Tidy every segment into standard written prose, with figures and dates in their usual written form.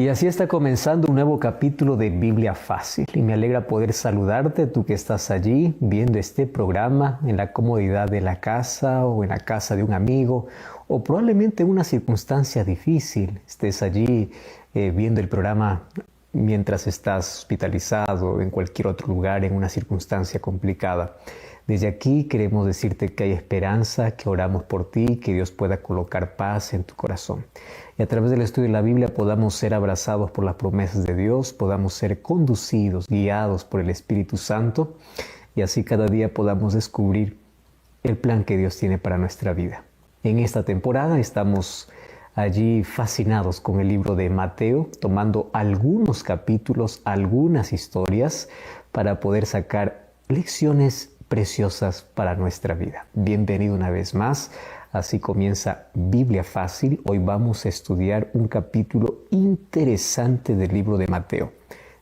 Y así está comenzando un nuevo capítulo de Biblia Fácil. Y me alegra poder saludarte, tú que estás allí viendo este programa en la comodidad de la casa o en la casa de un amigo o probablemente en una circunstancia difícil. Estés allí viendo el programa mientras estás hospitalizado o en cualquier otro lugar en una circunstancia complicada. Desde aquí queremos decirte que hay esperanza, que oramos por ti, que Dios pueda colocar paz en tu corazón. Y a través del estudio de la Biblia podamos ser abrazados por las promesas de Dios, podamos ser conducidos, guiados por el Espíritu Santo y así cada día podamos descubrir el plan que Dios tiene para nuestra vida. En esta temporada estamos allí fascinados con el libro de Mateo, tomando algunos capítulos, algunas historias para poder sacar lecciones preciosas para nuestra vida. Bienvenido una vez más. Así comienza Biblia Fácil. Hoy vamos a estudiar un capítulo interesante del libro de Mateo.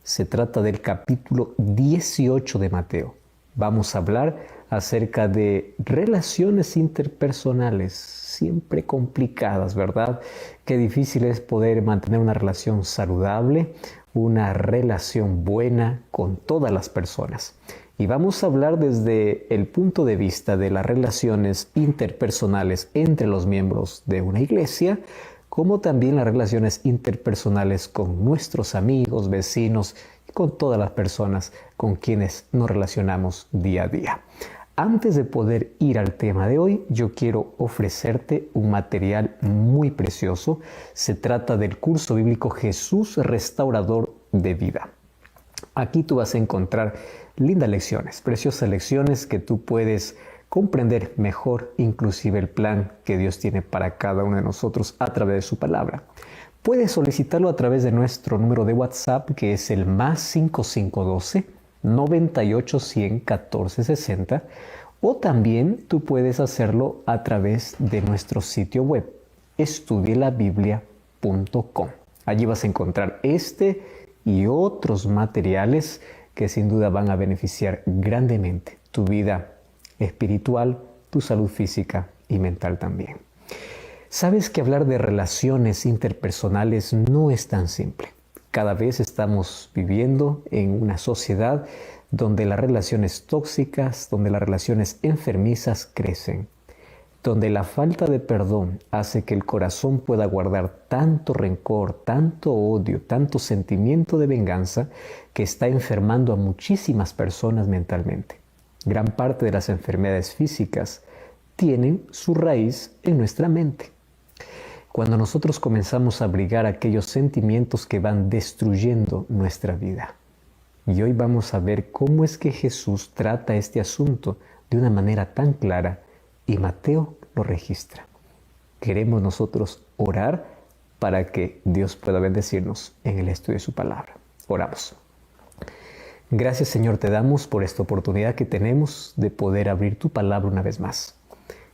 Se trata del capítulo 18 de Mateo. Vamos a hablar acerca de relaciones interpersonales, siempre complicadas, ¿verdad? Qué difícil es poder mantener una relación saludable, una relación buena con todas las personas. Y vamos a hablar desde el punto de vista de las relaciones interpersonales entre los miembros de una iglesia, como también las relaciones interpersonales con nuestros amigos, vecinos y con todas las personas con quienes nos relacionamos día a día. Antes de poder ir al tema de hoy, yo quiero ofrecerte un material muy precioso. Se trata del curso bíblico Jesús Restaurador de Vida. Aquí tú vas a encontrar lindas lecciones, preciosas lecciones que tú puedes comprender mejor, inclusive el plan que Dios tiene para cada uno de nosotros a través de su palabra. Puedes solicitarlo a través de nuestro número de WhatsApp, que es el +5512 98 100 14 60, o también tú puedes hacerlo a través de nuestro sitio web, estudielabiblia.com. Allí vas a encontrar este y otros materiales que sin duda van a beneficiar grandemente tu vida espiritual, tu salud física y mental también. Sabes que hablar de relaciones interpersonales no es tan simple. Cada vez estamos viviendo en una sociedad donde las relaciones tóxicas, donde las relaciones enfermizas crecen, donde la falta de perdón hace que el corazón pueda guardar tanto rencor, tanto odio, tanto sentimiento de venganza que está enfermando a muchísimas personas mentalmente. Gran parte de las enfermedades físicas tienen su raíz en nuestra mente. Cuando nosotros comenzamos a abrigar aquellos sentimientos que van destruyendo nuestra vida. Y hoy vamos a ver cómo es que Jesús trata este asunto de una manera tan clara y Mateo lo registra. Queremos nosotros orar para que Dios pueda bendecirnos en el estudio de su palabra. Oramos. Gracias, Señor, te damos por esta oportunidad que tenemos de poder abrir tu palabra una vez más.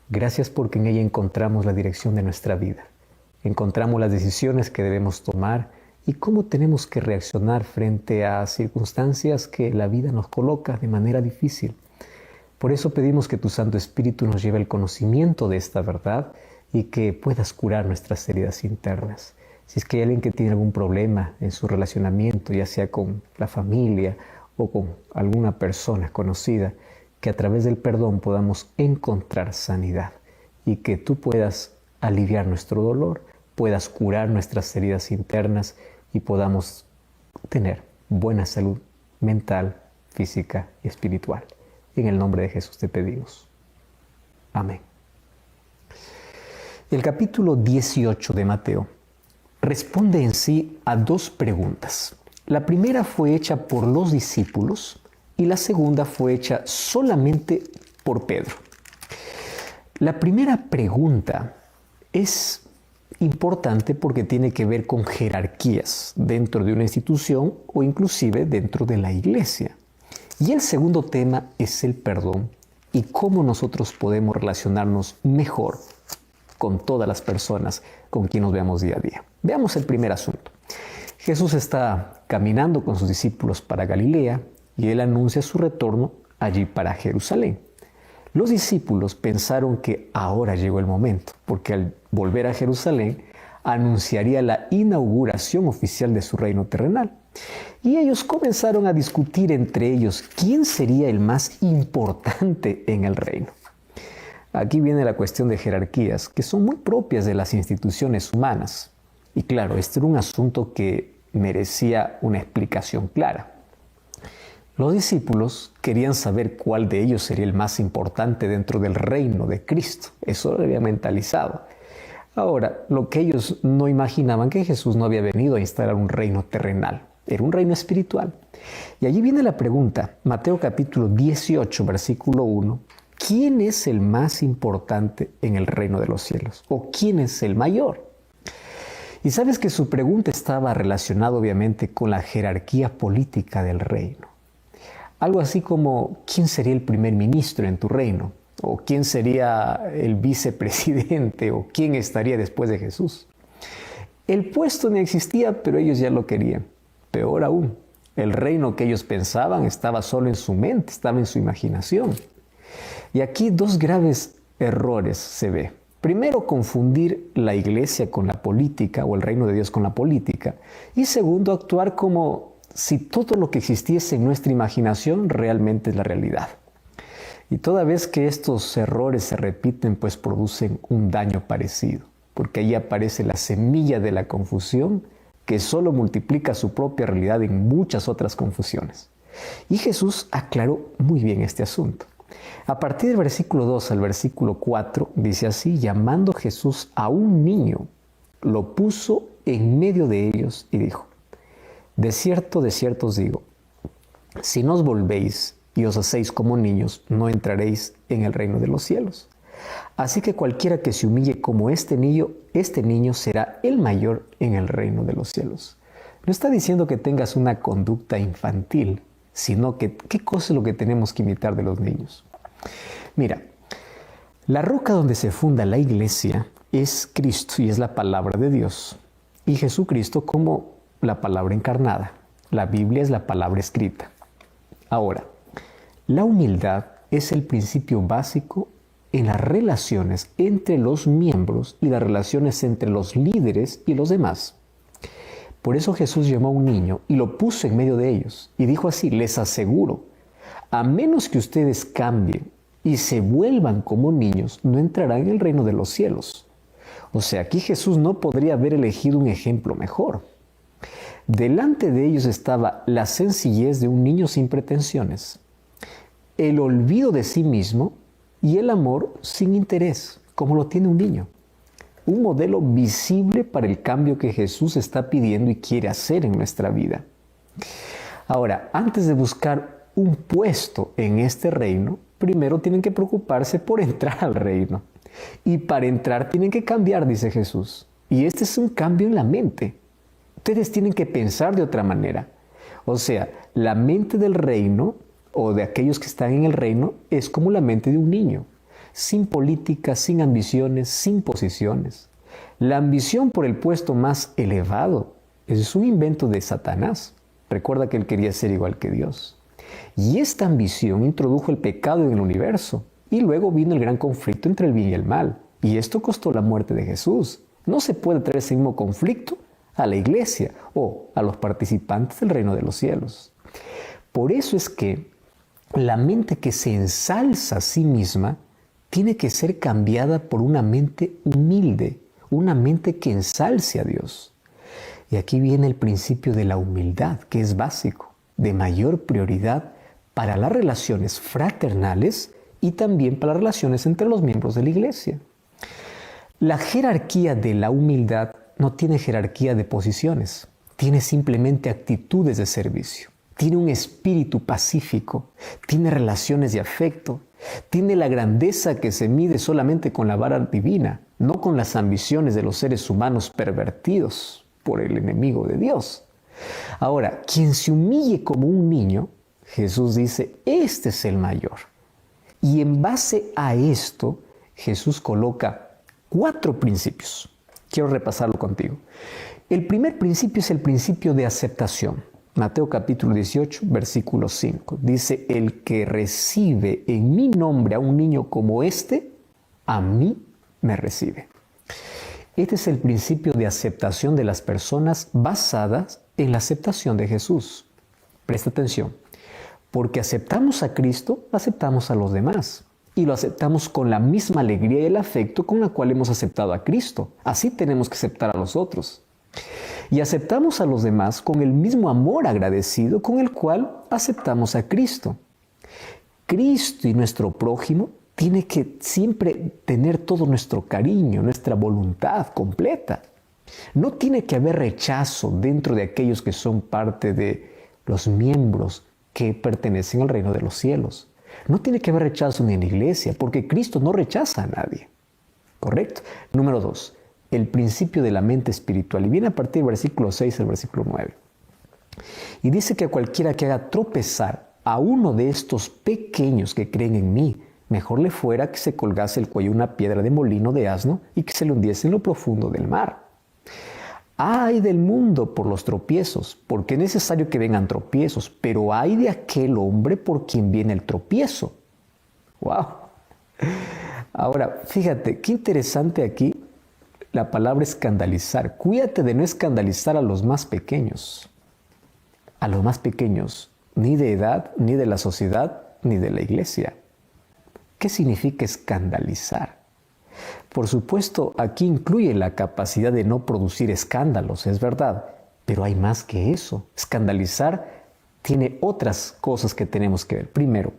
Gracias porque en ella encontramos la dirección de nuestra vida. Encontramos las decisiones que debemos tomar y cómo tenemos que reaccionar frente a circunstancias que la vida nos coloca de manera difícil. Por eso pedimos que tu Santo Espíritu nos lleve el conocimiento de esta verdad y que puedas curar nuestras heridas internas. Si es que hay alguien que tiene algún problema en su relacionamiento, ya sea con la familia o con alguna persona conocida, que a través del perdón podamos encontrar sanidad y que tú puedas aliviar nuestro dolor, puedas curar nuestras heridas internas y podamos tener buena salud mental, física y espiritual. En el nombre de Jesús te pedimos. Amén. El capítulo 18 de Mateo responde en sí a dos preguntas. La primera fue hecha por los discípulos y la segunda fue hecha solamente por Pedro. La primera pregunta es importante porque tiene que ver con jerarquías dentro de una institución o inclusive dentro de la iglesia. Y el segundo tema es el perdón y cómo nosotros podemos relacionarnos mejor con todas las personas con quien nos veamos día a día. Veamos el primer asunto. Jesús está caminando con sus discípulos para Galilea y él anuncia su retorno allí para Jerusalén. Los discípulos pensaron que ahora llegó el momento, porque al volver a Jerusalén anunciaría la inauguración oficial de su reino terrenal. Y ellos comenzaron a discutir entre ellos quién sería el más importante en el reino. Aquí viene la cuestión de jerarquías, que son muy propias de las instituciones humanas. Y claro, este era un asunto que merecía una explicación clara. Los discípulos querían saber cuál de ellos sería el más importante dentro del reino de Cristo. Eso lo había mentalizado. Ahora, lo que ellos no imaginaban que Jesús no había venido a instalar un reino terrenal. Era un reino espiritual. Y allí viene la pregunta, Mateo capítulo 18, versículo 1. ¿Quién es el más importante en el reino de los cielos? ¿O quién es el mayor? Y sabes que su pregunta estaba relacionada obviamente con la jerarquía política del reino. Algo así como, ¿quién sería el primer ministro en tu reino? ¿O quién sería el vicepresidente? ¿O quién estaría después de Jesús? El puesto no existía, pero ellos ya lo querían. Peor aún, el reino que ellos pensaban estaba solo en su mente, estaba en su imaginación. Y aquí dos graves errores se ve. Primero, confundir la iglesia con la política o el reino de Dios con la política. Y segundo, actuar como si todo lo que existiese en nuestra imaginación realmente es la realidad. Y toda vez que estos errores se repiten, pues producen un daño parecido, porque ahí aparece la semilla de la confusión que solo multiplica su propia realidad en muchas otras confusiones. Y Jesús aclaró muy bien este asunto. A partir del versículo 2 al versículo 4 dice así: llamando Jesús a un niño, lo puso en medio de ellos y dijo: de cierto os digo, si no os volvéis y os hacéis como niños, no entraréis en el reino de los cielos. Así que cualquiera que se humille como este niño será el mayor en el reino de los cielos. No está diciendo que tengas una conducta infantil, sino que qué cosa es lo que tenemos que imitar de los niños. Mira, la roca donde se funda la iglesia es Cristo y es la palabra de Dios. Y Jesucristo como la palabra encarnada. La Biblia es la palabra escrita. Ahora, la humildad es el principio básico en las relaciones entre los miembros y las relaciones entre los líderes y los demás. Por eso Jesús llamó a un niño y lo puso en medio de ellos y dijo así: les aseguro, a menos que ustedes cambien y se vuelvan como niños, no entrarán en el reino de los cielos. O sea, aquí Jesús no podría haber elegido un ejemplo mejor. Delante de ellos estaba la sencillez de un niño sin pretensiones, el olvido de sí mismo y el amor sin interés, como lo tiene un niño. Un modelo visible para el cambio que Jesús está pidiendo y quiere hacer en nuestra vida. Ahora, antes de buscar un puesto en este reino, primero tienen que preocuparse por entrar al reino. Y para entrar tienen que cambiar, dice Jesús. Y este es un cambio en la mente. Ustedes tienen que pensar de otra manera. O sea, la mente del reino o de aquellos que están en el reino es como la mente de un niño, sin política, sin ambiciones, sin posiciones. La ambición por el puesto más elevado es un invento de Satanás. Recuerda que él quería ser igual que Dios. Y esta ambición introdujo el pecado en el universo. Y luego vino el gran conflicto entre el bien y el mal. Y esto costó la muerte de Jesús. No se puede traer ese mismo conflicto a la iglesia o a los participantes del reino de los cielos. Por eso es que la mente que se ensalza a sí misma tiene que ser cambiada por una mente humilde, una mente que ensalce a Dios. Y aquí viene el principio de la humildad, que es básico, de mayor prioridad para las relaciones fraternales y también para las relaciones entre los miembros de la iglesia. La jerarquía de la humildad no tiene jerarquía de posiciones, tiene simplemente actitudes de servicio. Tiene un espíritu pacífico, tiene relaciones de afecto, tiene la grandeza que se mide solamente con la vara divina, no con las ambiciones de los seres humanos pervertidos por el enemigo de Dios. Ahora, quien se humille como un niño, Jesús dice, este es el mayor. Y en base a esto, Jesús coloca 4 principios. Quiero repasarlo contigo. El primer principio es el principio de aceptación. Mateo capítulo 18, versículo 5. Dice, el que recibe en mi nombre a un niño como este, a mí me recibe. Este es el principio de aceptación de las personas basadas en la aceptación de Jesús. Presta atención. Porque aceptamos a Cristo, aceptamos a los demás. Y lo aceptamos con la misma alegría y el afecto con la cual hemos aceptado a Cristo. Así tenemos que aceptar a los otros. Y aceptamos a los demás con el mismo amor agradecido con el cual aceptamos a Cristo. Cristo y nuestro prójimo tiene que siempre tener todo nuestro cariño, nuestra voluntad completa. No tiene que haber rechazo dentro de aquellos que son parte de los miembros que pertenecen al reino de los cielos. No tiene que haber rechazo ni en la iglesia, porque Cristo no rechaza a nadie. ¿Correcto? Número 2. El principio de la mente espiritual. Y viene a partir del versículo 6 al versículo 9. Y dice que a cualquiera que haga tropezar a uno de estos pequeños que creen en mí, mejor le fuera que se colgase el cuello una piedra de molino de asno y que se le hundiese en lo profundo del mar. Ay del mundo por los tropiezos, porque es necesario que vengan tropiezos, pero ay de aquel hombre por quien viene el tropiezo. ¡Wow! Ahora, fíjate, qué interesante aquí la palabra escandalizar. Cuídate de no escandalizar a los más pequeños. A los más pequeños, ni de edad, ni de la sociedad, ni de la iglesia. ¿Qué significa escandalizar? Por supuesto, aquí incluye la capacidad de no producir escándalos, es verdad, pero hay más que eso. Escandalizar tiene otras cosas que tenemos que ver. Primero,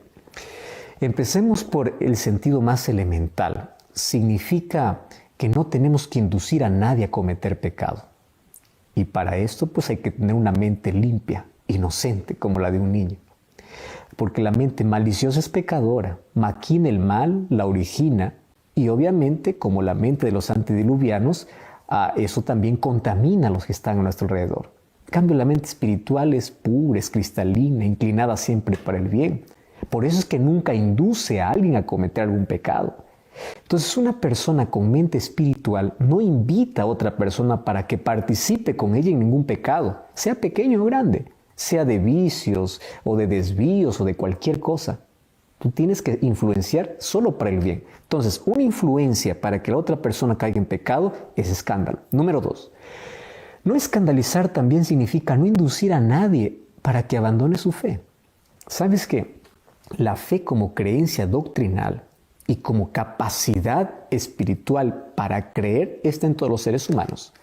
empecemos por el sentido más elemental. Significa que no tenemos que inducir a nadie a cometer pecado. Y para esto, pues hay que tener una mente limpia, inocente, como la de un niño. Porque la mente maliciosa es pecadora, maquina el mal, la origina, y obviamente, como la mente de los antediluvianos, eso también contamina a los que están a nuestro alrededor. En cambio, la mente espiritual es pura, es cristalina, inclinada siempre para el bien. Por eso es que nunca induce a alguien a cometer algún pecado. Entonces, una persona con mente espiritual no invita a otra persona para que participe con ella en ningún pecado, sea pequeño o grande, sea de vicios o de desvíos o de cualquier cosa. Tú tienes que influenciar solo para el bien. Entonces, una influencia para que la otra persona caiga en pecado es escándalo. Número 2. No escandalizar también significa no inducir a nadie para que abandone su fe. ¿Sabes qué? La fe como creencia doctrinal y como capacidad espiritual para creer está en todos los seres humanos.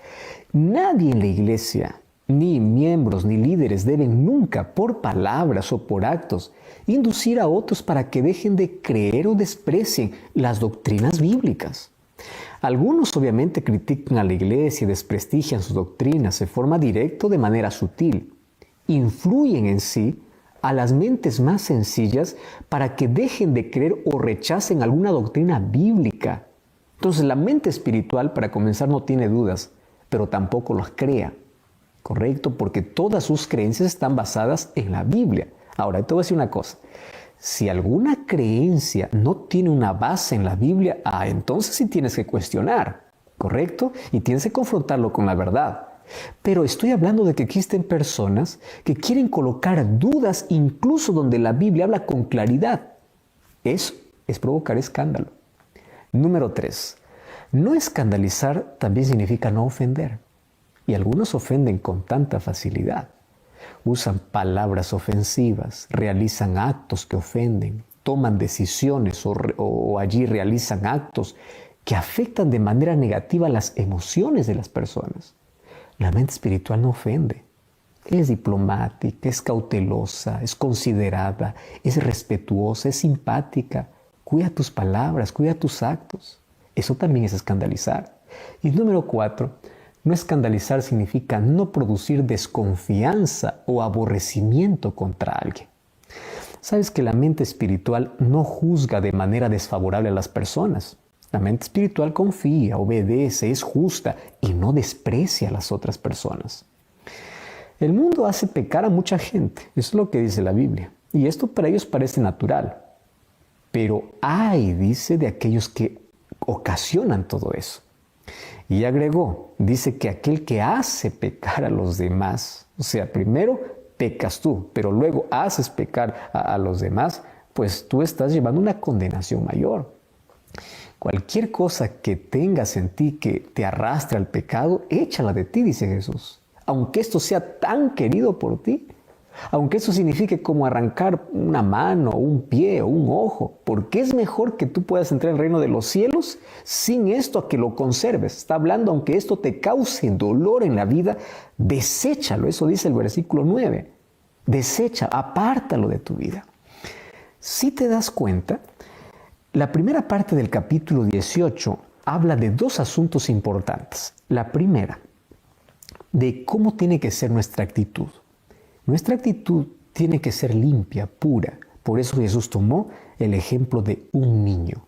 Nadie en la iglesia, ni miembros ni líderes deben nunca, por palabras o por actos, inducir a otros para que dejen de creer o desprecien las doctrinas bíblicas. Algunos obviamente critican a la iglesia y desprestigian sus doctrinas de forma directa o de manera sutil. Influyen en sí a las mentes más sencillas para que dejen de creer o rechacen alguna doctrina bíblica. Entonces la mente espiritual, para comenzar, no tiene dudas, pero tampoco las crea. ¿Correcto? Porque todas sus creencias están basadas en la Biblia. Ahora, te voy a decir una cosa. Si alguna creencia no tiene una base en la Biblia, entonces sí tienes que cuestionar, ¿correcto? Y tienes que confrontarlo con la verdad. Pero estoy hablando de que existen personas que quieren colocar dudas incluso donde la Biblia habla con claridad. Eso es provocar escándalo. Número 3. No escandalizar también significa no ofender. Y algunos ofenden con tanta facilidad. Usan palabras ofensivas, realizan actos que ofenden, toman decisiones o allí realizan actos que afectan de manera negativa las emociones de las personas. La mente espiritual no ofende. Es diplomática, es cautelosa, es considerada, es respetuosa, es simpática. Cuida tus palabras, cuida tus actos. Eso también es escandalizar. Y número 4, no escandalizar significa no producir desconfianza o aborrecimiento contra alguien. Sabes que la mente espiritual no juzga de manera desfavorable a las personas. La mente espiritual confía, obedece, es justa y no desprecia a las otras personas. El mundo hace pecar a mucha gente, eso es lo que dice la Biblia. Y esto para ellos parece natural. Pero ay, dice, de aquellos que ocasionan todo eso. Y agregó, dice que aquel que hace pecar a los demás, o sea, primero pecas tú, pero luego haces pecar a los demás, pues tú estás llevando una condenación mayor. Cualquier cosa que tengas en ti que te arrastre al pecado, échala de ti, dice Jesús. Aunque esto sea tan querido por ti, aunque eso signifique como arrancar una mano, un pie o un ojo, porque es mejor que tú puedas entrar al reino de los cielos sin esto a que lo conserves. Está hablando, aunque esto te cause dolor en la vida, deséchalo. Eso dice el versículo 9. Desecha, apártalo de tu vida. Si te das cuenta, la primera parte del capítulo 18 habla de dos asuntos importantes. La primera, de cómo tiene que ser nuestra actitud. Nuestra actitud tiene que ser limpia, pura. Por eso Jesús tomó el ejemplo de un niño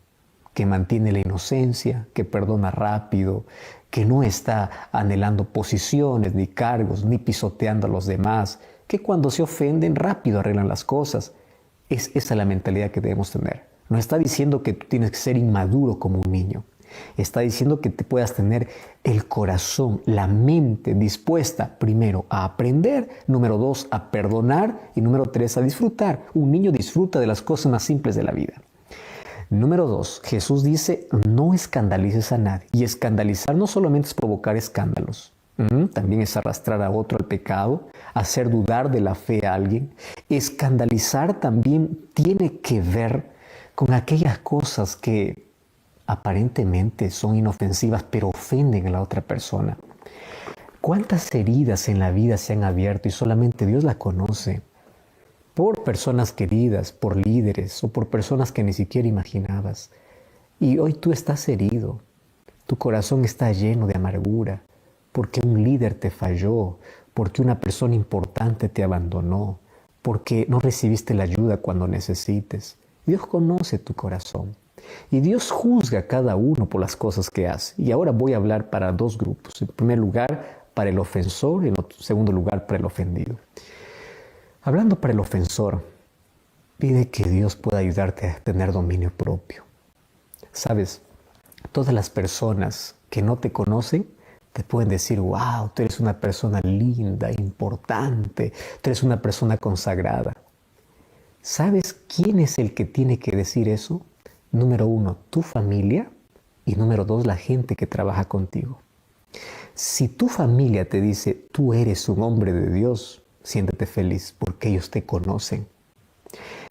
que mantiene la inocencia, que perdona rápido, que no está anhelando posiciones, ni cargos, ni pisoteando a los demás, que cuando se ofenden rápido arreglan las cosas. Esa es la mentalidad que debemos tener. No está diciendo que tú tienes que ser inmaduro como un niño. Está diciendo que te puedas tener el corazón, la mente dispuesta, primero, a aprender, número 2, a perdonar y número 3, a disfrutar. Un niño disfruta de las cosas más simples de la vida. Número 2, Jesús dice, no escandalices a nadie. Y escandalizar no solamente es provocar escándalos, también es arrastrar a otro al pecado, hacer dudar de la fe a alguien. Escandalizar también tiene que ver con aquellas cosas que aparentemente son inofensivas, pero ofenden a la otra persona. ¿Cuántas heridas en la vida se han abierto y solamente Dios las conoce? Por personas queridas, por líderes o por personas que ni siquiera imaginabas. Y hoy tú estás herido. Tu corazón está lleno de amargura porque un líder te falló, porque una persona importante te abandonó, porque no recibiste la ayuda cuando necesites. Dios conoce tu corazón. Y Dios juzga a cada uno por las cosas que hace. Y ahora voy a hablar para dos grupos. En primer lugar, para el ofensor y en segundo lugar, para el ofendido. Hablando para el ofensor, pide que Dios pueda ayudarte a tener dominio propio. Sabes, todas las personas que no te conocen te pueden decir, wow, tú eres una persona linda, importante, tú eres una persona consagrada. ¿Sabes quién es el que tiene que decir eso? Número 1, tu familia y número 2, la gente que trabaja contigo. Si tu familia te dice, tú eres un hombre de Dios, siéntete feliz porque ellos te conocen.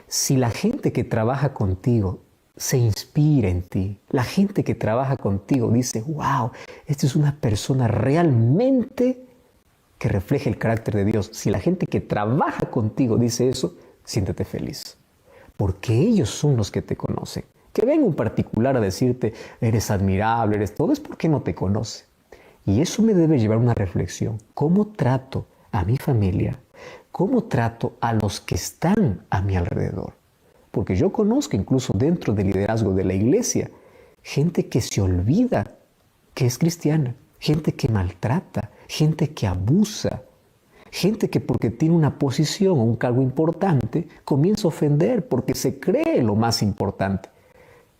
Si la gente que trabaja contigo se inspira en ti, la gente que trabaja contigo dice, wow, esta es una persona realmente que refleja el carácter de Dios. Si la gente que trabaja contigo dice eso, siéntete feliz porque ellos son los que te conocen. Que venga un particular a decirte, eres admirable, eres todo, es porque no te conoce. Y eso me debe llevar a una reflexión. ¿Cómo trato a mi familia? ¿Cómo trato a los que están a mi alrededor? Porque yo conozco incluso dentro del liderazgo de la iglesia, gente que se olvida que es cristiana, gente que maltrata, gente que abusa, gente que porque tiene una posición o un cargo importante, comienza a ofender porque se cree lo más importante.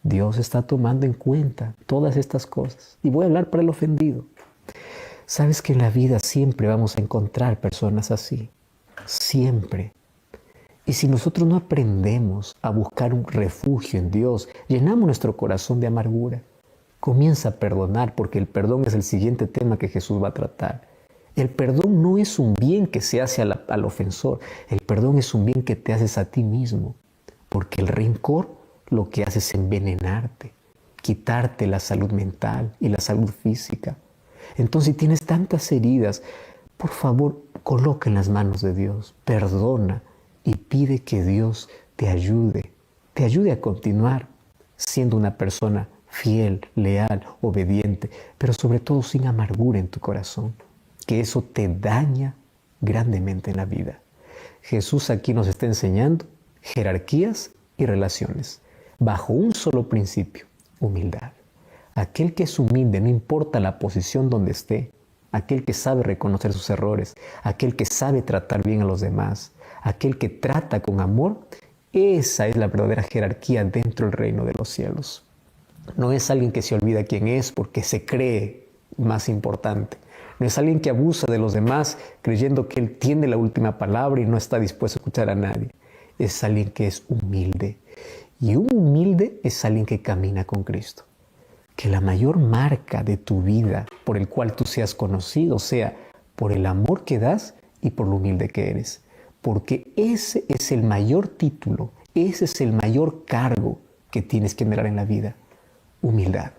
Dios está tomando en cuenta todas estas cosas. Y voy a hablar para el ofendido. Sabes que en la vida siempre vamos a encontrar personas así. Siempre. Y si nosotros no aprendemos a buscar un refugio en Dios, llenamos nuestro corazón de amargura. Comienza a perdonar porque el perdón es el siguiente tema que Jesús va a tratar. El perdón no es un bien que se hace al ofensor. El perdón es un bien que te haces a ti mismo. Porque el rencor lo que hace es envenenarte, quitarte la salud mental y la salud física. Entonces, si tienes tantas heridas, por favor, coloca en las manos de Dios, perdona y pide que Dios te ayude a continuar siendo una persona fiel, leal, obediente, pero sobre todo sin amargura en tu corazón, que eso te daña grandemente en la vida. Jesús aquí nos está enseñando jerarquías y relaciones, bajo un solo principio, humildad. Aquel que es humilde, no importa la posición donde esté, aquel que sabe reconocer sus errores, aquel que sabe tratar bien a los demás, aquel que trata con amor, esa es la verdadera jerarquía dentro del reino de los cielos. No es alguien que se olvida quién es porque se cree más importante. No es alguien que abusa de los demás creyendo que él tiene la última palabra y no está dispuesto a escuchar a nadie. Es alguien que es humilde. Y un humilde es alguien que camina con Cristo. que la mayor marca de tu vida por el cual tú seas conocido sea por el amor que das y por lo humilde que eres. Porque ese es el mayor título, ese es el mayor cargo que tienes que anhelar en la vida. Humildad.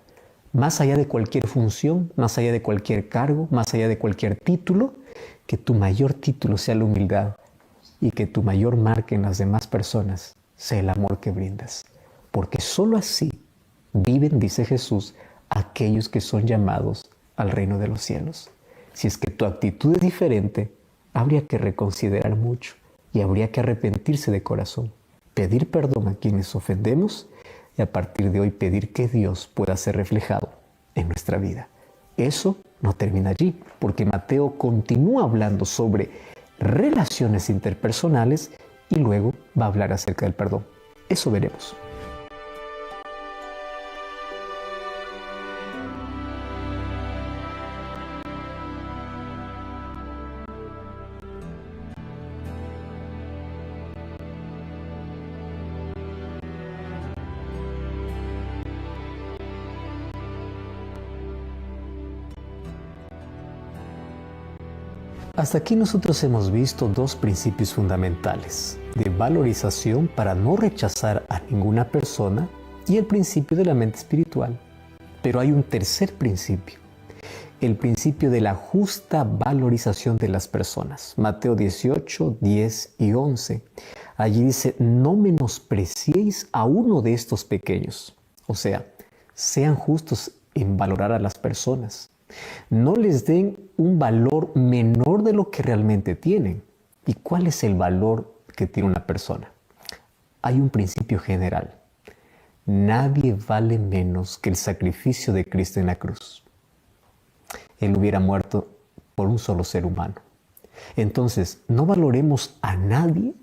Más allá de cualquier función, más allá de cualquier cargo, más allá de cualquier título, que tu mayor título sea la humildad y que tu mayor marca en las demás personas sea el amor que brindas. Porque sólo así viven, dice Jesús, aquellos que son llamados al reino de los cielos. Si es que tu actitud es diferente, habría que reconsiderar mucho y habría que arrepentirse de corazón, pedir perdón a quienes ofendemos y a partir de hoy pedir que Dios pueda ser reflejado en nuestra vida. Eso no termina allí, porque Mateo continúa hablando sobre relaciones interpersonales y luego va a hablar acerca del perdón. Eso veremos. Hasta aquí nosotros hemos visto dos principios fundamentales de valorización para no rechazar a ninguna persona y el principio de la mente espiritual. Pero hay un tercer principio, el principio de la justa valorización de las personas. Mateo 18, 10 y 11. Allí dice, no menospreciéis a uno de estos pequeños. O sea, sean justos en valorar a las personas. No les den un valor menor de lo que realmente tienen. ¿Y cuál es el valor que tiene una persona? Hay un principio general. Nadie vale menos que el sacrificio de Cristo en la cruz. Él hubiera muerto por un solo ser humano. Entonces, no valoremos a nadie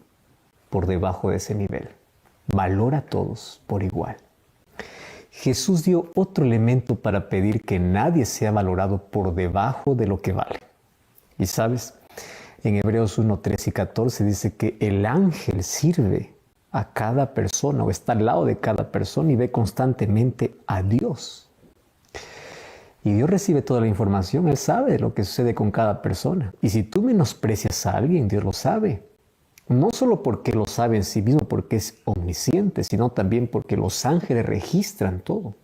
por debajo de ese nivel. Valora a todos por igual. Jesús dio otro elemento para pedir que nadie sea valorado por debajo de lo que vale. Y sabes, en Hebreos 1, 13 y 14 dice que el ángel sirve a cada persona o está al lado de cada persona y ve constantemente a Dios. Y Dios recibe toda la información, Él sabe lo que sucede con cada persona. Y si tú menosprecias a alguien, Dios lo sabe. No solo porque lo sabe en sí mismo, porque es omnisciente, sino también porque los ángeles registran todo.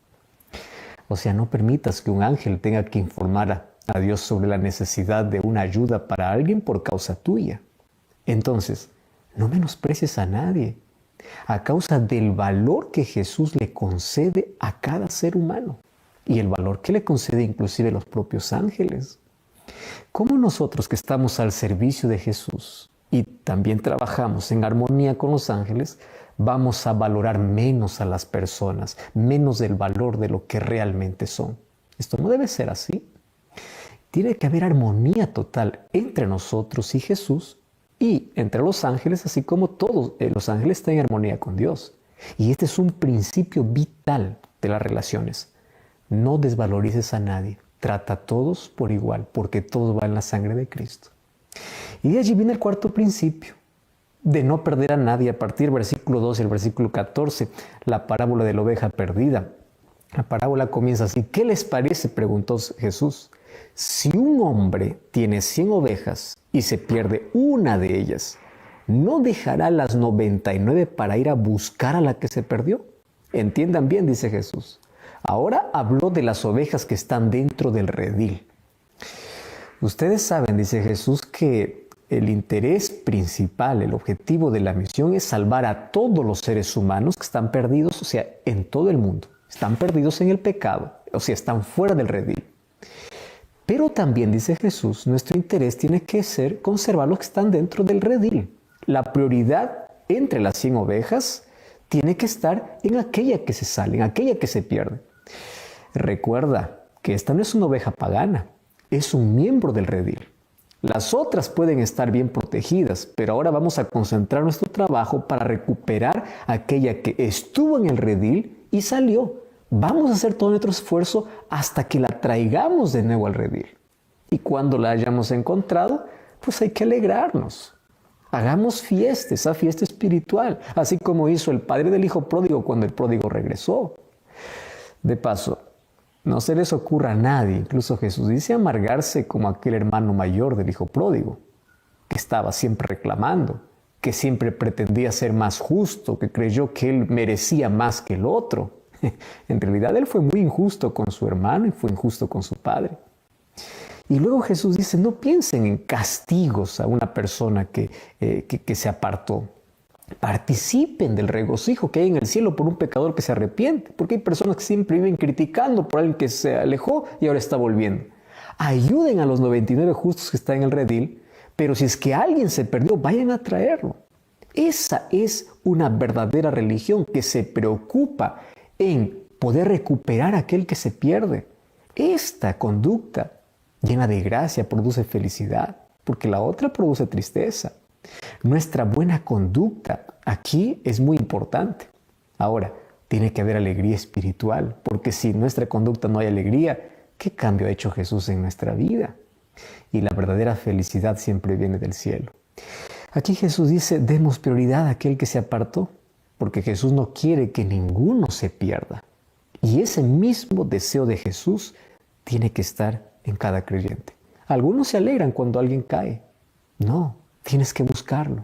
O sea, no permitas que un ángel tenga que informar a Dios sobre la necesidad de una ayuda para alguien por causa tuya. Entonces, no menosprecies a nadie a causa del valor que Jesús le concede a cada ser humano y el valor que le concede inclusive los propios ángeles. ¿Cómo nosotros que estamos al servicio de Jesús y también trabajamos en armonía con los ángeles, vamos a valorar menos a las personas, menos del valor de lo que realmente son? Esto no debe ser así. Tiene que haber armonía total entre nosotros y Jesús y entre los ángeles, así como todos los ángeles están en armonía con Dios. Y este es un principio vital de las relaciones. No desvalorices a nadie. Trata a todos por igual, porque todos van en la sangre de Cristo. Y de allí viene el cuarto principio, de no perder a nadie. A partir del versículo 12 y el versículo 14, la parábola de la oveja perdida. La parábola comienza así. ¿Qué les parece?, preguntó Jesús. Si un hombre tiene 100 ovejas y se pierde una de ellas, ¿no dejará las 99 para ir a buscar a la que se perdió? Entiendan bien, dice Jesús. Ahora habló de las ovejas que están dentro del redil. Ustedes saben, dice Jesús, que el interés principal, el objetivo de la misión es salvar a todos los seres humanos que están perdidos, o sea, en todo el mundo. Están perdidos en el pecado, o sea, están fuera del redil. Pero también, dice Jesús, nuestro interés tiene que ser conservar los que están dentro del redil. La prioridad entre las 100 ovejas tiene que estar en aquella que se sale, en aquella que se pierde. Recuerda que esta no es una oveja pagana, es un miembro del redil. Las otras pueden estar bien protegidas, pero ahora vamos a concentrar nuestro trabajo para recuperar aquella que estuvo en el redil y salió. Vamos a hacer todo nuestro esfuerzo hasta que la traigamos de nuevo al redil. Y cuando la hayamos encontrado, pues hay que alegrarnos. Hagamos fiesta, esa fiesta espiritual, así como hizo el padre del hijo pródigo cuando el pródigo regresó. De paso, No se les ocurra a nadie, incluso Jesús dice, amargarse como aquel hermano mayor del hijo pródigo, que estaba siempre reclamando, que siempre pretendía ser más justo, que creyó que él merecía más que el otro. En realidad él fue muy injusto con su hermano y fue injusto con su padre. Y luego Jesús dice, no piensen en castigos a una persona que se apartó. Participen del regocijo que hay en el cielo por un pecador que se arrepiente, porque hay personas que siempre viven criticando por alguien que se alejó y ahora está volviendo. Ayuden a los 99 justos que están en el redil, pero si es que alguien se perdió, vayan a traerlo. Esa es una verdadera religión que se preocupa en poder recuperar a aquel que se pierde. Esta conducta llena de gracia produce felicidad, porque la otra produce tristeza. Nuestra buena conducta aquí es muy importante. Ahora, tiene que haber alegría espiritual, porque si en nuestra conducta no hay alegría, ¿qué cambio ha hecho Jesús en nuestra vida? Y la verdadera felicidad siempre viene del cielo. Aquí Jesús dice, demos prioridad a aquel que se apartó, porque Jesús no quiere que ninguno se pierda. Y ese mismo deseo de Jesús tiene que estar en cada creyente. Algunos se alegran cuando alguien cae. No, tienes que buscarlo.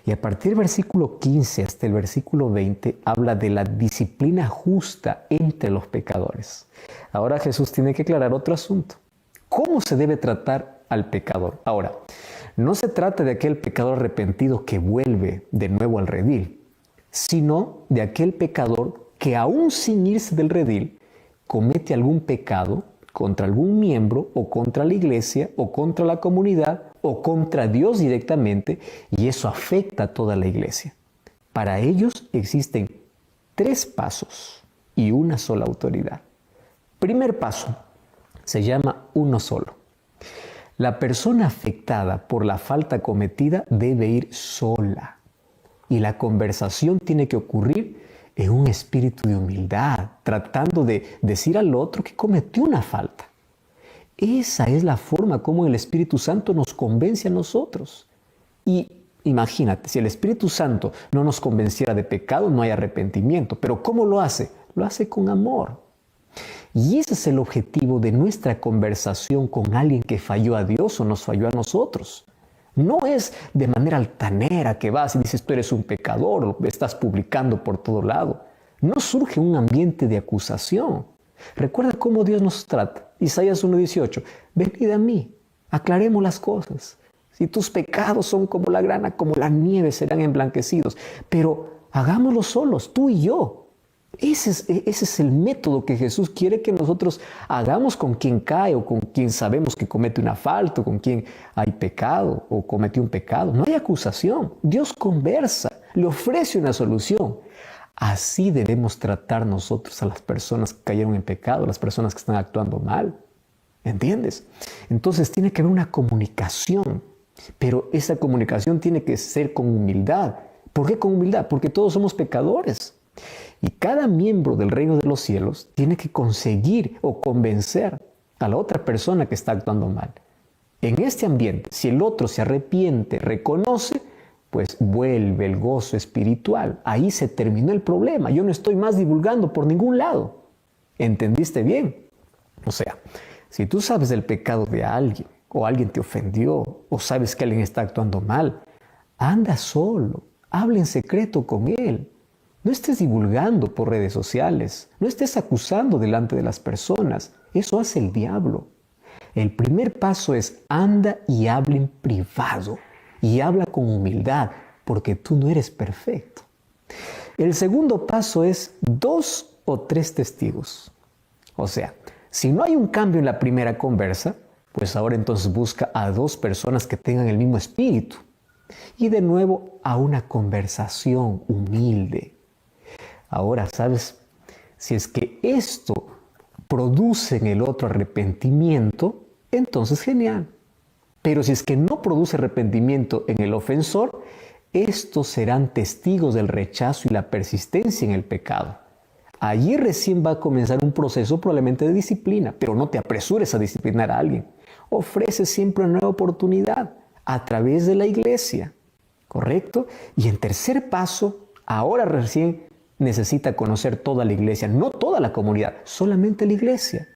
Y a partir del versículo 15 hasta el versículo 20 habla de la disciplina justa entre los pecadores. Ahora Jesús tiene que aclarar otro asunto. ¿Cómo se debe tratar al pecador? Ahora, no se trata de aquel pecador arrepentido que vuelve de nuevo al redil, sino de aquel pecador que aún sin irse del redil comete algún pecado contra algún miembro o contra la iglesia o contra la comunidad o contra Dios directamente, y eso afecta a toda la iglesia. Para ellos existen 3 pasos y una sola autoridad. Primer paso se llama uno solo. La persona afectada por la falta cometida debe ir sola, y la conversación tiene que ocurrir en un espíritu de humildad, tratando de decir al otro que cometió una falta. Esa es la forma como el Espíritu Santo nos convence a nosotros. Y imagínate, si el Espíritu Santo no nos convenciera de pecado, no hay arrepentimiento. Pero ¿cómo lo hace? Lo hace con amor. Y ese es el objetivo de nuestra conversación con alguien que falló a Dios o nos falló a nosotros. No es de manera altanera que vas y dices tú eres un pecador o estás publicando por todo lado. No surge un ambiente de acusación. Recuerda cómo Dios nos trata. Isaías 1:18. Venid a mí, aclaremos las cosas. Si tus pecados son como la grana, como la nieve, serán emblanquecidos. Pero hagámoslo solos, tú y yo. Ese es el método que Jesús quiere que nosotros hagamos con quien cae o con quien sabemos que comete una falta o con quien hay pecado o cometió un pecado. No hay acusación. Dios conversa, le ofrece una solución. Así debemos tratar nosotros a las personas que cayeron en pecado, las personas que están actuando mal. ¿Entiendes? Entonces tiene que haber una comunicación, pero esa comunicación tiene que ser con humildad. ¿Por qué con humildad? Porque todos somos pecadores. Y cada miembro del reino de los cielos tiene que conseguir o convencer a la otra persona que está actuando mal. En este ambiente, si el otro se arrepiente, reconoce, pues vuelve el gozo espiritual. Ahí se terminó el problema. Yo no estoy más divulgando por ningún lado. ¿Entendiste bien? O sea, si tú sabes del pecado de alguien, o alguien te ofendió, o sabes que alguien está actuando mal, anda solo, habla en secreto con él. No estés divulgando por redes sociales, no estés acusando delante de las personas. Eso hace el diablo. El primer paso es anda y habla en privado. Y habla con humildad, porque tú no eres perfecto. El segundo paso es 2 o 3 testigos. O sea, si no hay un cambio en la primera conversa, pues ahora entonces busca a 2 personas que tengan el mismo espíritu. Y de nuevo a una conversación humilde. Ahora, ¿sabes? Si es que esto produce en el otro arrepentimiento, entonces genial. Pero si es que no produce arrepentimiento en el ofensor, estos serán testigos del rechazo y la persistencia en el pecado. Allí recién va a comenzar un proceso probablemente de disciplina, pero no te apresures a disciplinar a alguien. Ofrece siempre una nueva oportunidad a través de la iglesia, ¿correcto? Y en tercer paso, ahora recién necesita conocer toda la iglesia, no toda toda la comunidad, solamente la iglesia.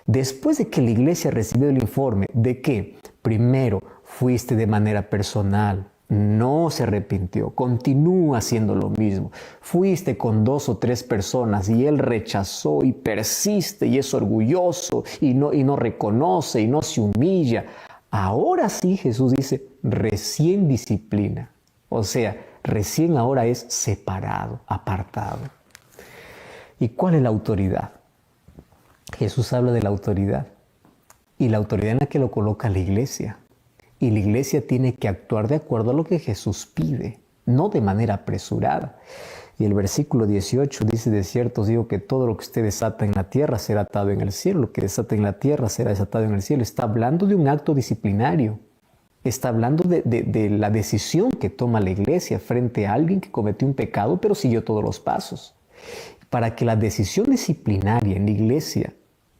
Después de que la iglesia recibió el informe de que primero fuiste de manera personal, no se arrepintió, continúa haciendo lo mismo, fuiste con 2 o 3 personas y él rechazó y persiste y es orgulloso y no reconoce y no se humilla, ahora sí Jesús dice, recién disciplina, o sea, recién ahora es separado, apartado. ¿Y cuál es la autoridad? Jesús habla de la autoridad y la autoridad en la que lo coloca la iglesia. Y la iglesia tiene que actuar de acuerdo a lo que Jesús pide, no de manera apresurada. Y el versículo 18 dice, de cierto os digo que todo lo que usted desata en la tierra será atado en el cielo, lo que desata en la tierra será desatado en el cielo. Está hablando de un acto disciplinario, está hablando de la decisión que toma la iglesia frente a alguien que cometió un pecado pero siguió todos los pasos. Para que la decisión disciplinaria en la iglesia,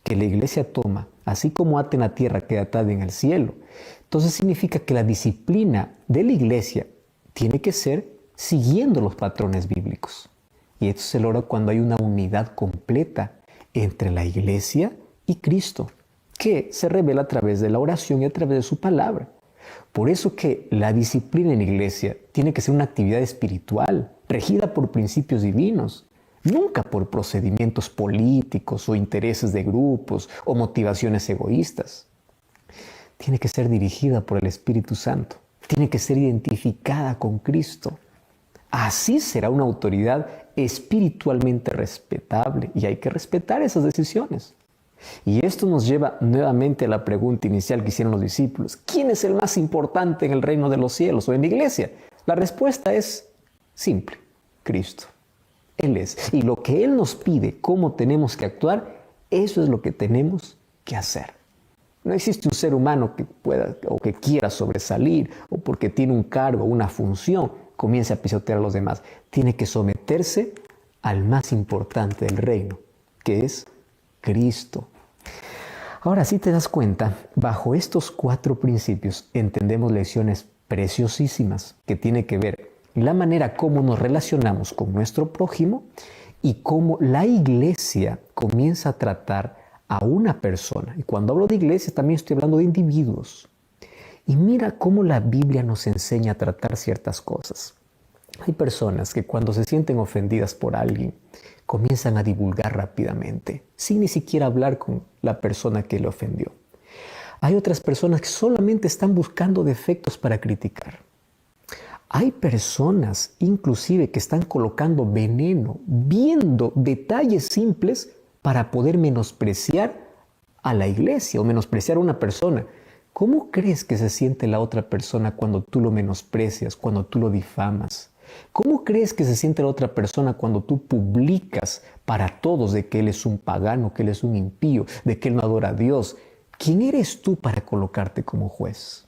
que la iglesia toma, así como ata en la tierra, queda atada en el cielo, entonces significa que la disciplina de la iglesia tiene que ser siguiendo los patrones bíblicos. Y esto se logra cuando hay una unidad completa entre la iglesia y Cristo, que se revela a través de la oración y a través de su palabra. Por eso que la disciplina en la iglesia tiene que ser una actividad espiritual, regida por principios divinos, nunca por procedimientos políticos o intereses de grupos o motivaciones egoístas. Tiene que ser dirigida por el Espíritu Santo. Tiene que ser identificada con Cristo. Así será una autoridad espiritualmente respetable y hay que respetar esas decisiones. Y esto nos lleva nuevamente a la pregunta inicial que hicieron los discípulos. ¿Quién es el más importante en el reino de los cielos o en la iglesia? La respuesta es simple: Cristo. Él es. Y lo que Él nos pide, cómo tenemos que actuar, eso es lo que tenemos que hacer. No existe un ser humano que pueda o que quiera sobresalir o porque tiene un cargo, una función, comience a pisotear a los demás. Tiene que someterse al más importante del reino, que es Cristo. Ahora, si te das cuenta, bajo estos 4 principios entendemos lecciones preciosísimas que tienen que ver la manera como nos relacionamos con nuestro prójimo y cómo la iglesia comienza a tratar a una persona. Y cuando hablo de iglesia también estoy hablando de individuos. Y mira cómo la Biblia nos enseña a tratar ciertas cosas. Hay personas que cuando se sienten ofendidas por alguien, comienzan a divulgar rápidamente, sin ni siquiera hablar con la persona que le ofendió. Hay otras personas que solamente están buscando defectos para criticar. Hay personas inclusive que están colocando veneno, viendo detalles simples para poder menospreciar a la iglesia o menospreciar a una persona. ¿Cómo crees que se siente la otra persona cuando tú lo menosprecias, cuando tú lo difamas? ¿Cómo crees que se siente la otra persona cuando tú publicas para todos de que él es un pagano, que él es un impío, de que él no adora a Dios? ¿Quién eres tú para colocarte como juez?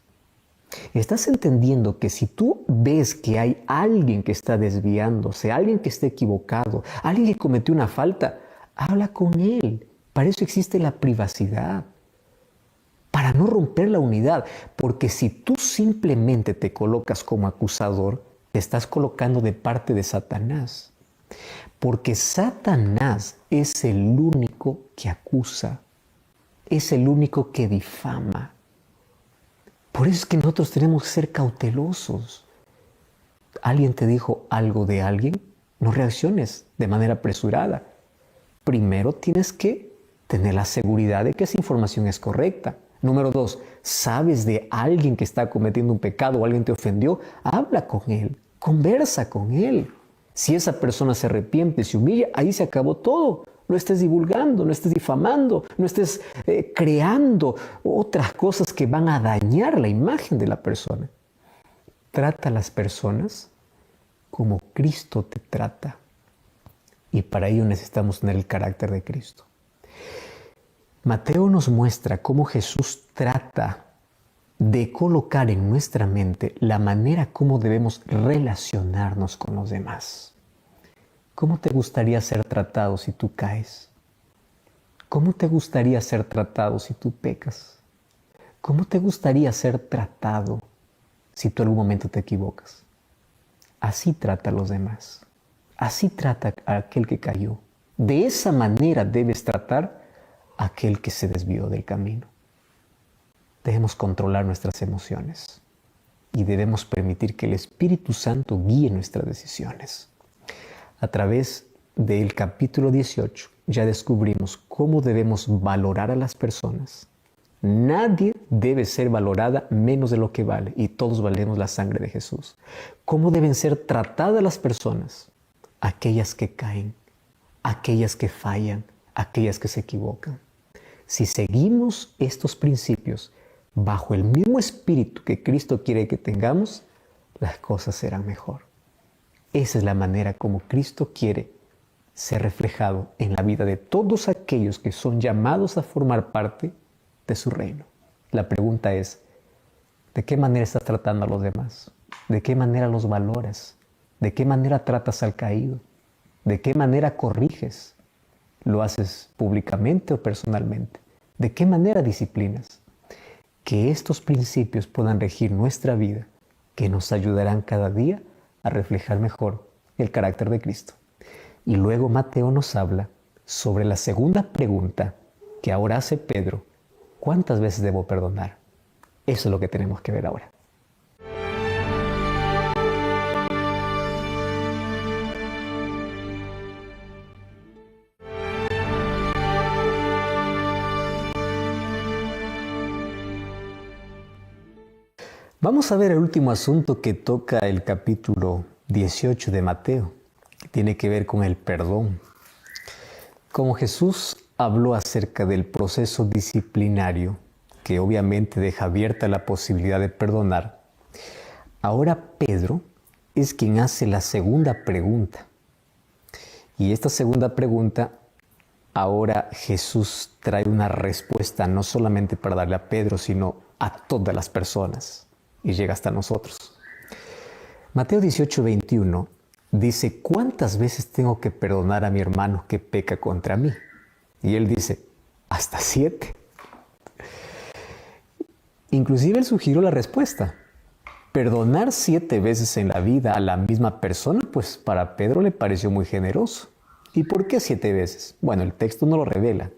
¿Estás entendiendo que si tú ves que hay alguien que está desviándose, alguien que está equivocado, alguien que cometió una falta, habla con él? Para eso existe la privacidad, para no romper la unidad. Porque si tú simplemente te colocas como acusador, te estás colocando de parte de Satanás. Porque Satanás es el único que acusa, es el único que difama. Por eso es que nosotros tenemos que ser cautelosos. ¿Alguien te dijo algo de alguien? No reacciones de manera apresurada. Primero tienes que tener la seguridad de que esa información es correcta. Número 2, ¿sabes de alguien que está cometiendo un pecado o alguien te ofendió? Habla con él, conversa con él. Si esa persona se arrepiente, se humilla, ahí se acabó todo. No estés divulgando, no estés difamando, no estés creando otras cosas que van a dañar la imagen de la persona. Trata a las personas como Cristo te trata. Y para ello necesitamos tener el carácter de Cristo. Mateo nos muestra cómo Jesús trata de colocar en nuestra mente la manera como debemos relacionarnos con los demás. ¿Cómo te gustaría ser tratado si tú caes? ¿Cómo te gustaría ser tratado si tú pecas? ¿Cómo te gustaría ser tratado si tú en algún momento te equivocas? Así trata a los demás. Así trata a aquel que cayó. De esa manera debes tratar a aquel que se desvió del camino. Debemos controlar nuestras emociones y debemos permitir que el Espíritu Santo guíe nuestras decisiones. A través del capítulo 18 ya descubrimos cómo debemos valorar a las personas. Nadie debe ser valorada menos de lo que vale y todos valemos la sangre de Jesús. ¿Cómo deben ser tratadas las personas? Aquellas que caen, aquellas que fallan, aquellas que se equivocan. Si seguimos estos principios bajo el mismo espíritu que Cristo quiere que tengamos, las cosas serán mejor. Esa es la manera como Cristo quiere ser reflejado en la vida de todos aquellos que son llamados a formar parte de su reino. La pregunta es, ¿de qué manera estás tratando a los demás? ¿De qué manera los valoras? ¿De qué manera tratas al caído? ¿De qué manera corriges? ¿Lo haces públicamente o personalmente? ¿De qué manera disciplinas? Que estos principios puedan regir nuestra vida, que nos ayudarán cada día a reflejar mejor el carácter de Cristo. Y luego Mateo nos habla sobre la segunda pregunta que ahora hace Pedro: ¿cuántas veces debo perdonar? Eso es lo que tenemos que ver ahora. Vamos a ver el último asunto que toca el capítulo 18 de Mateo, que tiene que ver con el perdón. Como Jesús habló acerca del proceso disciplinario, que obviamente deja abierta la posibilidad de perdonar, ahora Pedro es quien hace la segunda pregunta. Y esta segunda pregunta, ahora Jesús trae una respuesta no solamente para darle a Pedro, sino a todas las personas. Y llega hasta nosotros. Mateo 18:21 dice: ¿cuántas veces tengo que perdonar a mi hermano que peca contra mí? Y él dice: hasta 7. Inclusive él sugirió la respuesta. Perdonar 7 veces en la vida a la misma persona, pues para Pedro le pareció muy generoso. ¿Y por qué 7 veces? Bueno, el texto no lo revela,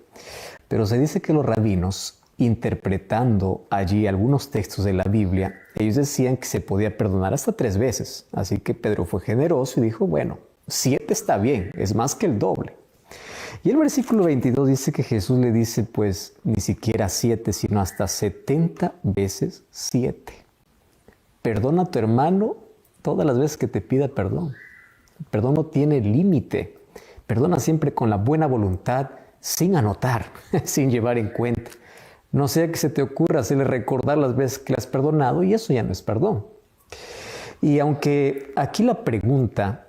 pero se dice que los rabinos, interpretando allí algunos textos de la Biblia, ellos decían que se podía perdonar hasta 3 veces. Así que Pedro fue generoso y dijo: bueno, 7 está bien, es más que el doble. Y el versículo 22 dice que Jesús le dice, pues, ni siquiera 7, sino hasta 70 veces 7. Perdona a tu hermano todas las veces que te pida perdón. El perdón no tiene límite. Perdona siempre con la buena voluntad, sin anotar, sin llevar en cuenta. No sea que se te ocurra hacerle recordar las veces que le has perdonado, y eso ya no es perdón. Y aunque aquí la pregunta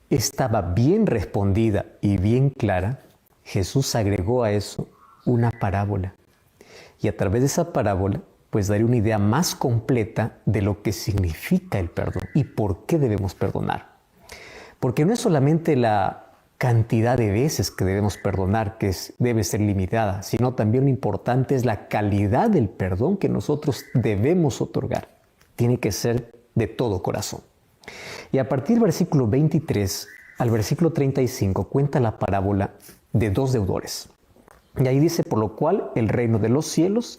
estaba bien respondida y bien clara, Jesús agregó a eso una parábola. Y a través de esa parábola, pues daré una idea más completa de lo que significa el perdón y por qué debemos perdonar. Porque no es solamente la cantidad de veces que debemos perdonar, que debe ser limitada, sino también lo importante es la calidad del perdón que nosotros debemos otorgar. Tiene que ser de todo corazón. Y a partir del versículo 23 al versículo 35 cuenta la parábola de 2 deudores. Y ahí dice: por lo cual el reino de los cielos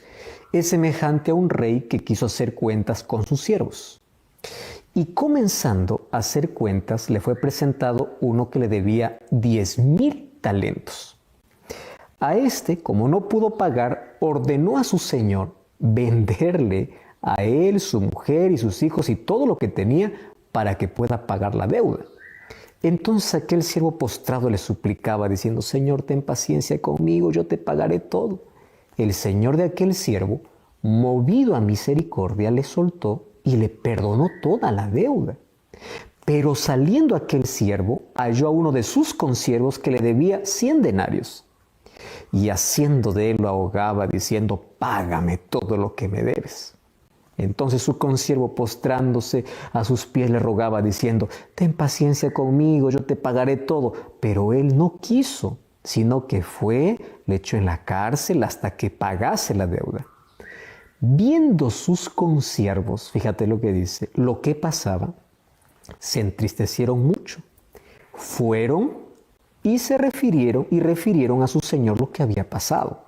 es semejante a un rey que quiso hacer cuentas con sus siervos. Y comenzando a hacer cuentas, le fue presentado uno que le debía 10,000 talentos. A este, como no pudo pagar, ordenó a su señor venderle a él, su mujer y sus hijos y todo lo que tenía para que pueda pagar la deuda. Entonces aquel siervo postrado le suplicaba diciendo: Señor, ten paciencia conmigo, yo te pagaré todo. El señor de aquel siervo, movido a misericordia, le soltó y le perdonó toda la deuda. Pero saliendo aquel siervo, halló a uno de sus consiervos que le debía 100 denarios. Y haciendo de él lo ahogaba, diciendo: págame todo lo que me debes. Entonces su consiervo, postrándose a sus pies, le rogaba, diciendo: ten paciencia conmigo, yo te pagaré todo. Pero él no quiso, sino que fue, le echó en la cárcel hasta que pagase la deuda. Viendo sus consiervos, fíjate lo que dice, lo que pasaba, se entristecieron mucho. Fueron y refirieron a su señor lo que había pasado.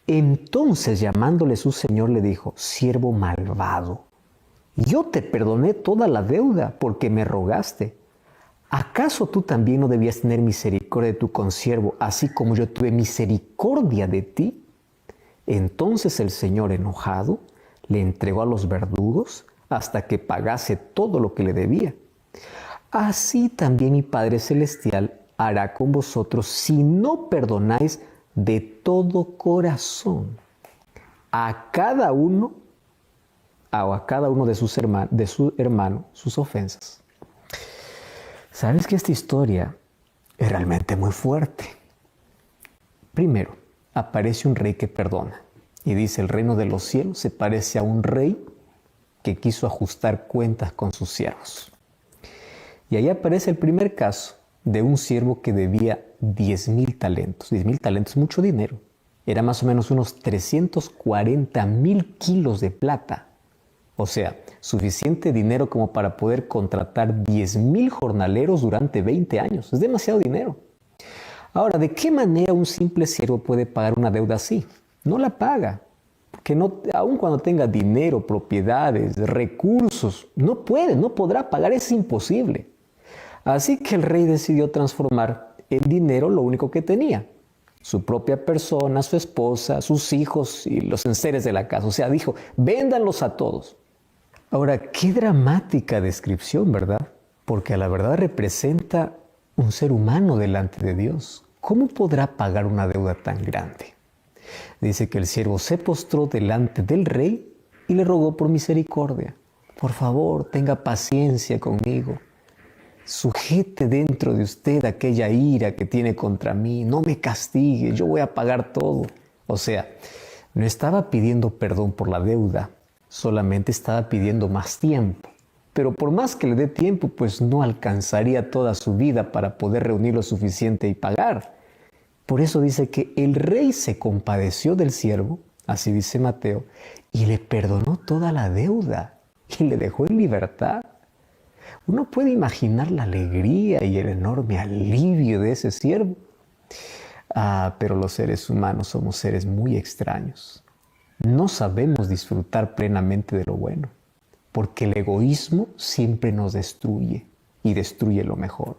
Entonces, llamándole su señor, le dijo: siervo malvado, yo te perdoné toda la deuda porque me rogaste. ¿Acaso tú también no debías tener misericordia de tu consiervo, así como yo tuve misericordia de ti? Entonces el señor, enojado, le entregó a los verdugos hasta que pagase todo lo que le debía. Así también mi Padre Celestial hará con vosotros si no perdonáis de todo corazón a cada uno de su hermano sus ofensas. ¿Sabes que esta historia es realmente muy fuerte? Primero, aparece un rey que perdona. Y dice: el reino de los cielos se parece a un rey que quiso ajustar cuentas con sus siervos. Y ahí aparece el primer caso de un siervo que debía 10,000 talentos. 10,000 talentos es mucho dinero. Era más o menos unos 340,000 kilos de plata. O sea, suficiente dinero como para poder contratar 10,000 jornaleros durante 20 años. Es demasiado dinero. Ahora, ¿de qué manera un simple siervo puede pagar una deuda así? No la paga. Porque aun cuando tenga dinero, propiedades, recursos, no podrá pagar, es imposible. Así que el rey decidió transformar en dinero lo único que tenía: su propia persona, su esposa, sus hijos y los enseres de la casa. O sea, dijo: véndanlos a todos. Ahora, qué dramática descripción, ¿verdad? Porque a la verdad representa un ser humano delante de Dios. ¿Cómo podrá pagar una deuda tan grande? Dice que el siervo se postró delante del rey y le rogó por misericordia. Por favor, tenga paciencia conmigo. Sujete dentro de usted aquella ira que tiene contra mí. No me castigue, yo voy a pagar todo. O sea, no estaba pidiendo perdón por la deuda, solamente estaba pidiendo más tiempo. Pero por más que le dé tiempo, pues no alcanzaría toda su vida para poder reunir lo suficiente y pagar. Por eso dice que el rey se compadeció del siervo, así dice Mateo, y le perdonó toda la deuda y le dejó en libertad. Uno puede imaginar la alegría y el enorme alivio de ese siervo. Pero los seres humanos somos seres muy extraños. No sabemos disfrutar plenamente de lo bueno, porque el egoísmo siempre nos destruye y destruye lo mejor.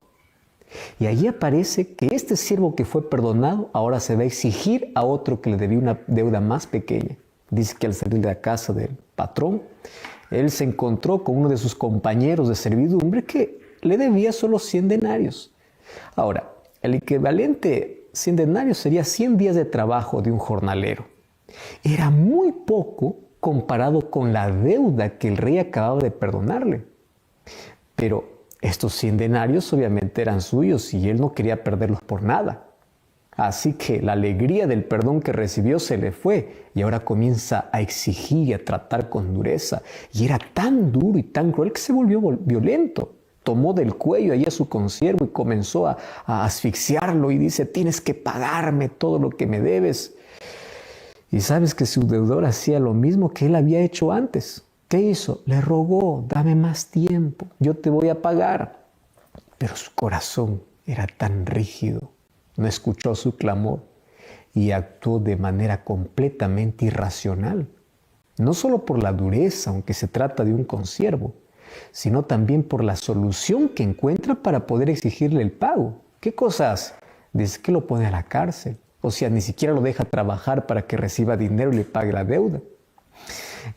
Y allí aparece que este siervo que fue perdonado ahora se va a exigir a otro que le debía una deuda más pequeña. Dice que al salir de la casa del patrón, él se encontró con uno de sus compañeros de servidumbre que le debía solo 100 denarios. Ahora, el equivalente 100 denarios sería 100 días de trabajo de un jornalero. Era muy poco comparado con la deuda que el rey acababa de perdonarle. Pero estos 100 denarios obviamente eran suyos y él no quería perderlos por nada. Así que la alegría del perdón que recibió se le fue y ahora comienza a exigir y a tratar con dureza. Y era tan duro y tan cruel que se volvió violento. Tomó del cuello allí a su consiervo y comenzó a asfixiarlo y dice: tienes que pagarme todo lo que me debes. Y sabes que su deudor hacía lo mismo que él había hecho antes. ¿Qué hizo? Le rogó: dame más tiempo, yo te voy a pagar. Pero su corazón era tan rígido, no escuchó su clamor y actuó de manera completamente irracional. No solo por la dureza, aunque se trata de un consiervo, sino también por la solución que encuentra para poder exigirle el pago. ¿Qué cosas? Dice que lo pone a la cárcel. O sea, ni siquiera lo deja trabajar para que reciba dinero y le pague la deuda.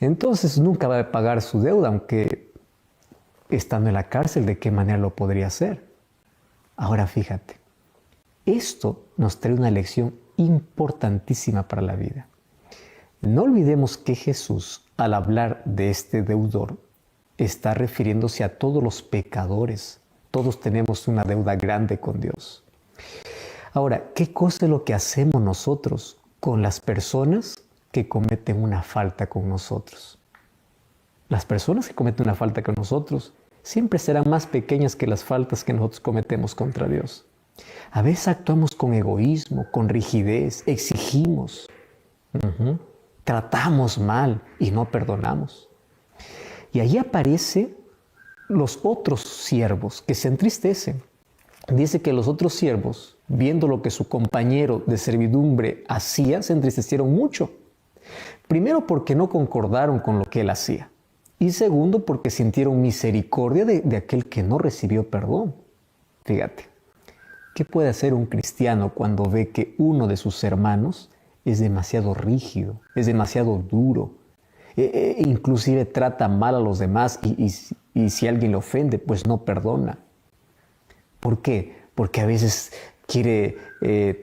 Entonces nunca va a pagar su deuda, aunque estando en la cárcel, ¿de qué manera lo podría hacer? Ahora fíjate, esto nos trae una lección importantísima para la vida. No olvidemos que Jesús, al hablar de este deudor, está refiriéndose a todos los pecadores. Todos tenemos una deuda grande con Dios. Ahora, ¿qué cosa es lo que hacemos nosotros con las personas que cometen una falta con nosotros? Las personas que cometen una falta con nosotros siempre serán más pequeñas que las faltas que nosotros cometemos contra Dios. A veces actuamos con egoísmo, con rigidez, exigimos, tratamos mal y no perdonamos. Y ahí aparecen los otros siervos que se entristecen. Dice que los otros siervos, viendo lo que su compañero de servidumbre hacía, se entristecieron mucho. Primero porque no concordaron con lo que él hacía. Y segundo porque sintieron misericordia de aquel que no recibió perdón. Fíjate, ¿qué puede hacer un cristiano cuando ve que uno de sus hermanos es demasiado rígido, es demasiado duro, inclusive trata mal a los demás y si alguien le ofende, pues no perdona? ¿Por qué? Porque a veces quiere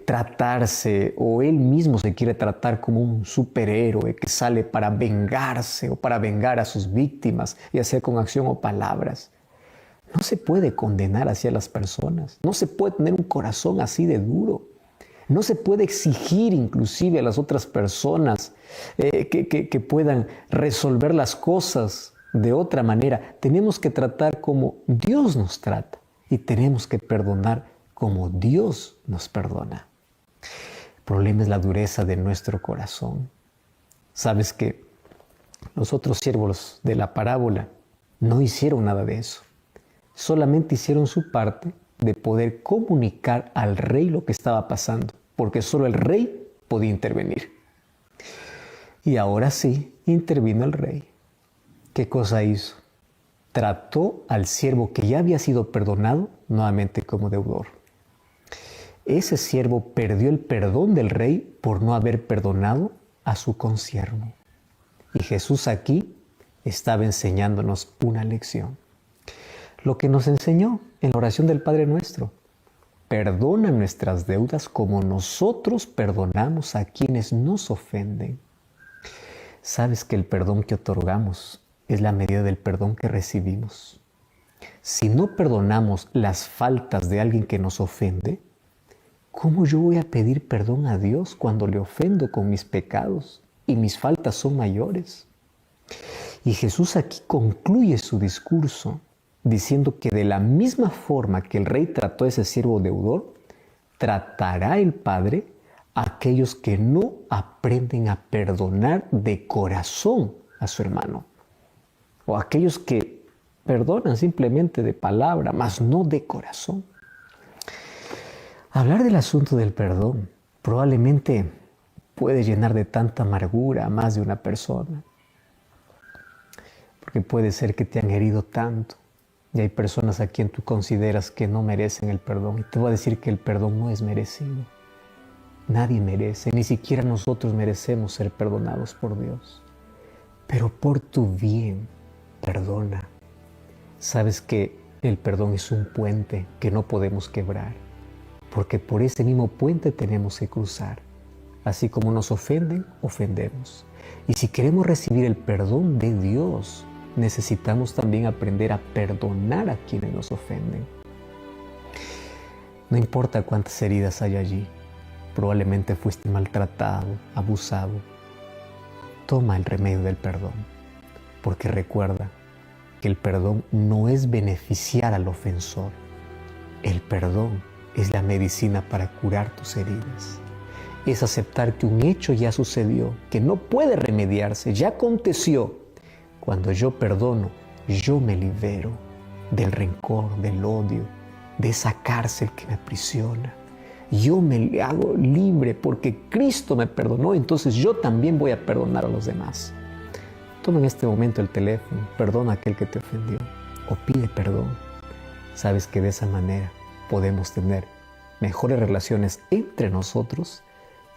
tratarse o él mismo se quiere tratar como un superhéroe que sale para vengarse o para vengar a sus víctimas, ya sea con acción o palabras. No se puede condenar así a las personas, no se puede tener un corazón así de duro, no se puede exigir inclusive a las otras personas que puedan resolver las cosas de otra manera. Tenemos que tratar como Dios nos trata y tenemos que perdonar como Dios nos perdona. El problema es la dureza de nuestro corazón. Sabes que los otros siervos de la parábola no hicieron nada de eso. Solamente hicieron su parte de poder comunicar al rey lo que estaba pasando, porque solo el rey podía intervenir. Y ahora sí, intervino el rey. ¿Qué cosa hizo? Trató al siervo que ya había sido perdonado nuevamente como deudor. Ese siervo perdió el perdón del rey por no haber perdonado a su consiervo. Y Jesús aquí estaba enseñándonos una lección. Lo que nos enseñó en la oración del Padre Nuestro. Perdona nuestras deudas como nosotros perdonamos a quienes nos ofenden. Sabes que el perdón que otorgamos es la medida del perdón que recibimos. Si no perdonamos las faltas de alguien que nos ofende, ¿cómo yo voy a pedir perdón a Dios cuando le ofendo con mis pecados y mis faltas son mayores? Y Jesús aquí concluye su discurso diciendo que de la misma forma que el rey trató a ese siervo deudor, tratará el Padre a aquellos que no aprenden a perdonar de corazón a su hermano. O aquellos que perdonan simplemente de palabra, mas no de corazón. Hablar del asunto del perdón probablemente puede llenar de tanta amargura a más de una persona. Porque puede ser que te han herido tanto. Y hay personas a quien tú consideras que no merecen el perdón. Y te voy a decir que el perdón no es merecido. Nadie merece, ni siquiera nosotros merecemos ser perdonados por Dios. Pero por tu bien, perdona. Sabes que el perdón es un puente que no podemos quebrar. Porque por ese mismo puente tenemos que cruzar. Así como nos ofenden, ofendemos. Y si queremos recibir el perdón de Dios, necesitamos también aprender a perdonar a quienes nos ofenden. No importa cuántas heridas hay allí, probablemente fuiste maltratado, abusado. Toma el remedio del perdón, porque recuerda que el perdón no es beneficiar al ofensor. El perdón es la medicina para curar tus heridas. Es aceptar que un hecho ya sucedió, que no puede remediarse, ya aconteció. Cuando yo perdono, yo me libero del rencor, del odio, de esa cárcel que me aprisiona. Yo me hago libre porque Cristo me perdonó, entonces yo también voy a perdonar a los demás. Toma en este momento el teléfono, perdona a aquel que te ofendió o pide perdón. Sabes que de esa manera podemos tener mejores relaciones entre nosotros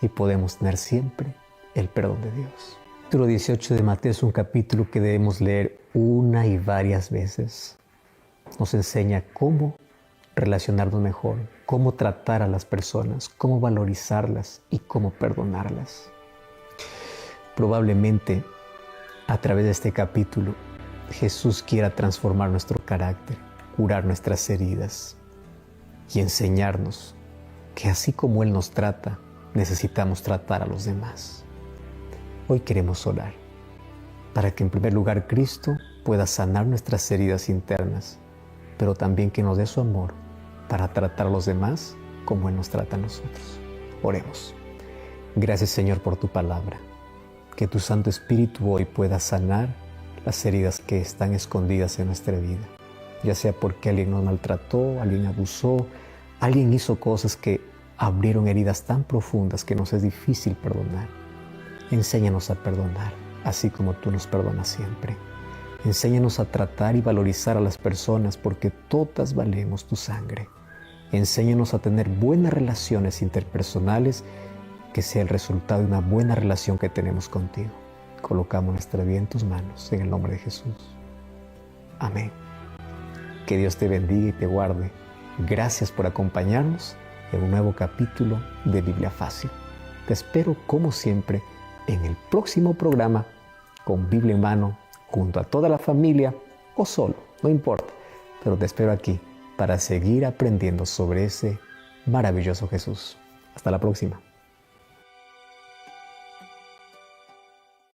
y podemos tener siempre el perdón de Dios. El capítulo 18 de Mateo es un capítulo que debemos leer una y varias veces. Nos enseña cómo relacionarnos mejor, cómo tratar a las personas, cómo valorizarlas y cómo perdonarlas. Probablemente a través de este capítulo Jesús quiera transformar nuestro carácter, curar nuestras heridas y enseñarnos que así como Él nos trata, necesitamos tratar a los demás. Hoy queremos orar para que en primer lugar Cristo pueda sanar nuestras heridas internas, pero también que nos dé su amor para tratar a los demás como Él nos trata a nosotros. Oremos. Gracias, Señor, por tu palabra. Que tu Santo Espíritu hoy pueda sanar las heridas que están escondidas en nuestra vida, ya sea porque alguien nos maltrató, alguien abusó, Alguien hizo cosas que abrieron heridas tan profundas que nos es difícil perdonar. Enséñanos a perdonar, así como tú nos perdonas siempre. Enséñanos a tratar y valorizar a las personas porque todas valemos tu sangre. Enséñanos a tener buenas relaciones interpersonales que sea el resultado de una buena relación que tenemos contigo. Colocamos nuestra vida en tus manos, en el nombre de Jesús. Amén. Que Dios te bendiga y te guarde. Gracias por acompañarnos en un nuevo capítulo de Biblia Fácil. Te espero, como siempre, en el próximo programa con Biblia en mano, junto a toda la familia o solo, no importa. Pero te espero aquí para seguir aprendiendo sobre ese maravilloso Jesús. Hasta la próxima.